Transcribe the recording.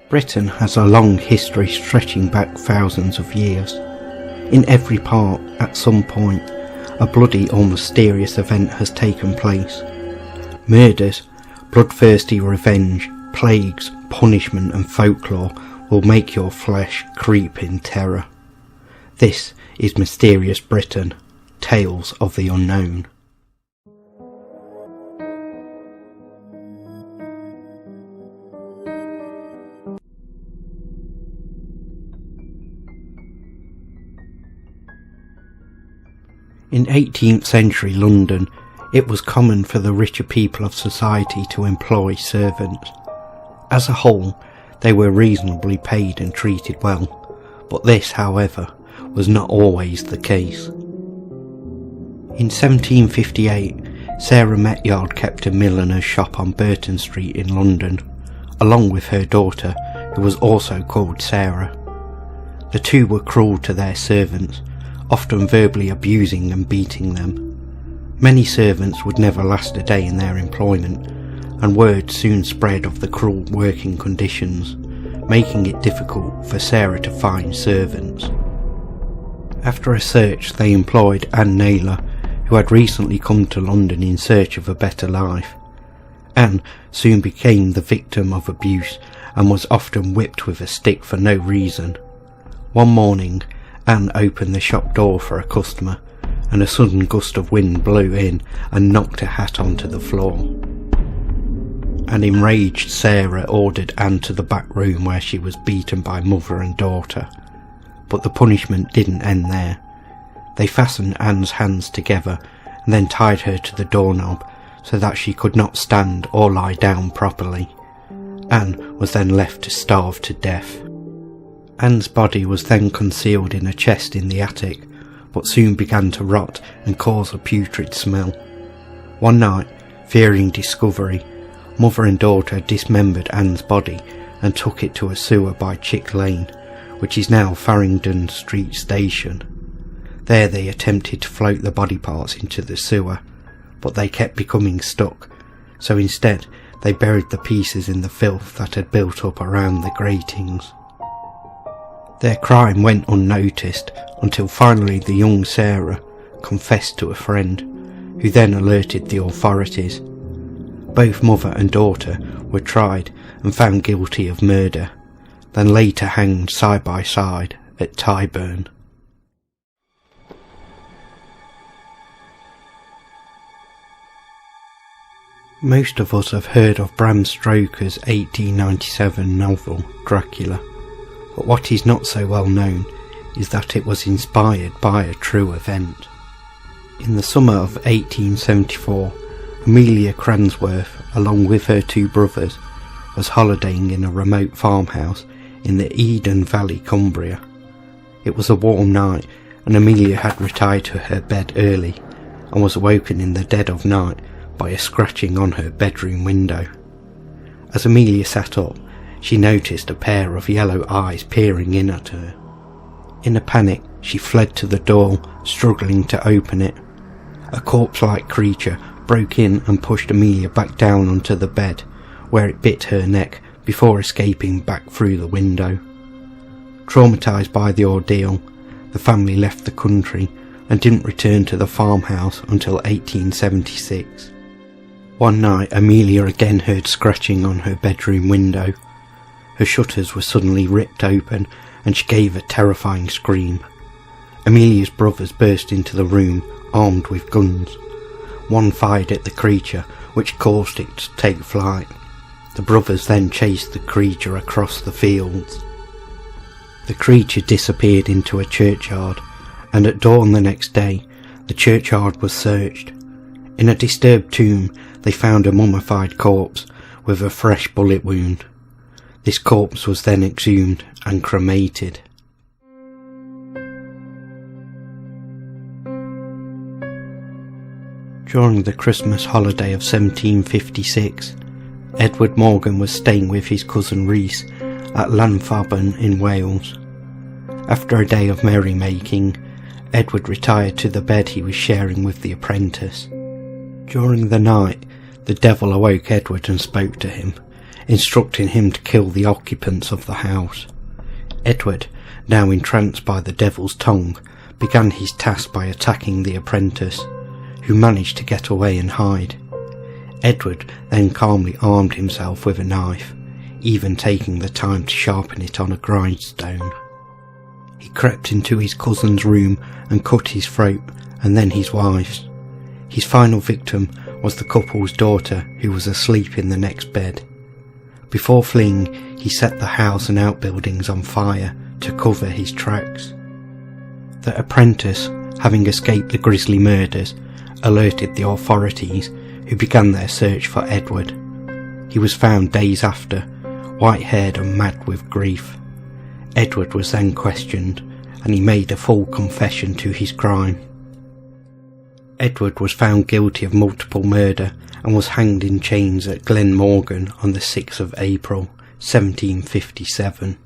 Britain has a long history stretching back thousands of years. In every part, at some point, a bloody or mysterious event has taken place. Murders, bloodthirsty revenge, plagues, punishment and folklore will make your flesh creep in terror. This is Mysterious Britain, Tales of the Unknown. In 18th century London, it was common for the richer people of society to employ servants. As a whole, they were reasonably paid and treated well, but this, however, was not always the case. In 1758, Sarah Metyard kept a milliner's shop on Burton Street in London, along with her daughter, who was also called Sarah. The two were cruel to their servants, often verbally abusing and beating them. Many servants would never last a day in their employment, and word soon spread of the cruel working conditions, making it difficult for Sarah to find servants. After a search, they employed Anne Naylor, who had recently come to London in search of a better life. Anne soon became the victim of abuse and was often whipped with a stick for no reason. One morning, Anne opened the shop door for a customer, and a sudden gust of wind blew in and knocked her hat onto the floor. An enraged Sarah ordered Anne to the back room where she was beaten by mother and daughter. But the punishment didn't end there. They fastened Anne's hands together and then tied her to the doorknob so that she could not stand or lie down properly. Anne was then left to starve to death. Anne's body was then concealed in a chest in the attic, but soon began to rot and cause a putrid smell. One night, fearing discovery, mother and daughter dismembered Anne's body and took it to a sewer by Chick Lane, which is now Farringdon Street Station. There they attempted to float the body parts into the sewer, but they kept becoming stuck, so instead they buried the pieces in the filth that had built up around the gratings. Their crime went unnoticed until finally the young Sarah confessed to a friend, who then alerted the authorities. Both mother and daughter were tried and found guilty of murder, then later hanged side by side at Tyburn. Most of us have heard of Bram Stoker's 1897 novel Dracula. But what is not so well known is that it was inspired by a true event. In the summer of 1874, Amelia Cransworth, along with her two brothers, was holidaying in a remote farmhouse in the Eden Valley, Cumbria. It was a warm night, and Amelia had retired to her bed early and was awoken in the dead of night by a scratching on her bedroom window. As Amelia sat up, she noticed a pair of yellow eyes peering in at her. In a panic, she fled to the door, struggling to open it. A corpse-like creature broke in and pushed Amelia back down onto the bed, where it bit her neck before escaping back through the window. Traumatised by the ordeal, the family left the country and didn't return to the farmhouse until 1876. One night, Amelia again heard scratching on her bedroom window. Her shutters were suddenly ripped open and she gave a terrifying scream. Amelia's brothers burst into the room, armed with guns. One fired at the creature, which caused it to take flight. The brothers then chased the creature across the fields. The creature disappeared into a churchyard, and at dawn the next day, the churchyard was searched. In a disturbed tomb, they found a mummified corpse with a fresh bullet wound. This corpse was then exhumed and cremated. During the Christmas holiday of 1756, Edward Morgan was staying with his cousin Rhys at Lanfarben in Wales. After a day of merrymaking, Edward retired to the bed he was sharing with the apprentice. During the night, the devil awoke Edward and spoke to him, instructing him to kill the occupants of the house. Edward, now entranced by the devil's tongue, began his task by attacking the apprentice, who managed to get away and hide. Edward then calmly armed himself with a knife, even taking the time to sharpen it on a grindstone. He crept into his cousin's room and cut his throat, and then his wife's. His final victim was the couple's daughter, who was asleep in the next bed. Before fleeing, he set the house and outbuildings on fire to cover his tracks. The apprentice, having escaped the grisly murders, alerted the authorities, who began their search for Edward. He was found days after, white-haired and mad with grief. Edward was then questioned, and he made a full confession to his crime. Edward was found guilty of multiple murder and was hanged in chains at Glenmorgan on the 6th of April, 1757.